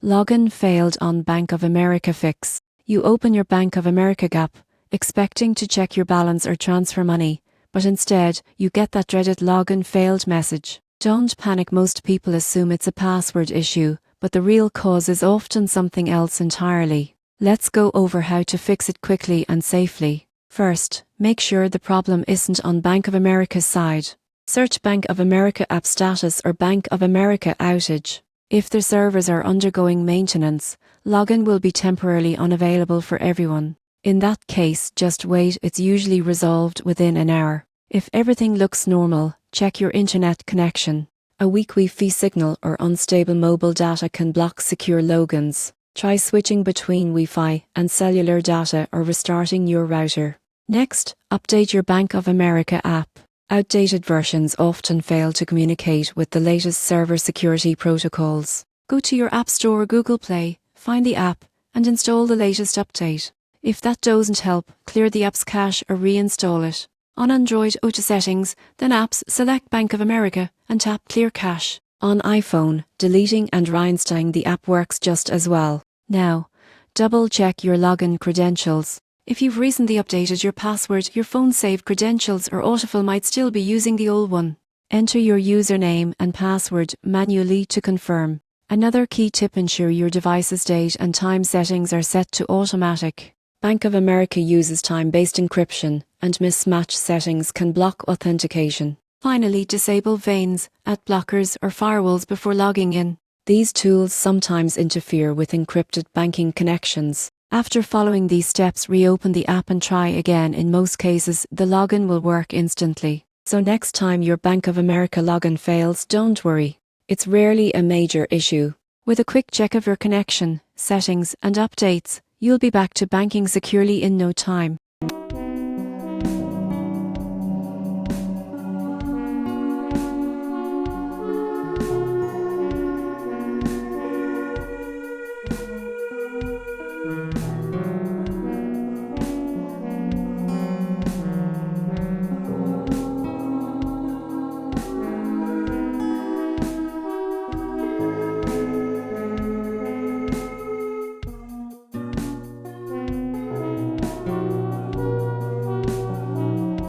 Login failed on Bank of America fix. You open your Bank of America app, expecting to check your balance or transfer money, but instead, you get that dreaded login failed message. Don't panic, most people assume it's a password issue, but the real cause is often something else entirely. Let's go over how to fix it quickly and safely. First, make sure the problem isn't on Bank of America's side. Search Bank of America app status or Bank of America outage. If their servers are undergoing maintenance, login will be temporarily unavailable for everyone. In that case, just wait, it's usually resolved within an hour. If everything looks normal, check your internet connection. A weak Wi-Fi signal or unstable mobile data can block secure logins. Try switching between Wi-Fi and cellular data or restarting your router. Next, update your Bank of America app. Outdated versions often fail to communicate with the latest server security protocols. Go to your App Store or Google Play, find the app, and install the latest update. If that doesn't help, clear the app's cache or reinstall it. On Android, go to Settings, then Apps, select Bank of America, and tap Clear Cache. On iPhone, deleting and reinstalling the app works just as well. Now, double-check your login credentials. If you've recently updated your password, your phone saved credentials or autofill might still be using the old one. Enter your username and password manually to confirm. Another key tip: ensure your device's date and time settings are set to automatic. Bank of America uses time-based encryption, and mismatched settings can block authentication. Finally, disable VANs, ad blockers or firewalls before logging in. These tools sometimes interfere with encrypted banking connections. After following these steps, reopen the app and try again. In most cases, the login will work instantly. So next time your Bank of America login fails, don't worry. It's rarely a major issue. With a quick check of your connection, settings, and updates, you'll be back to banking securely in no time.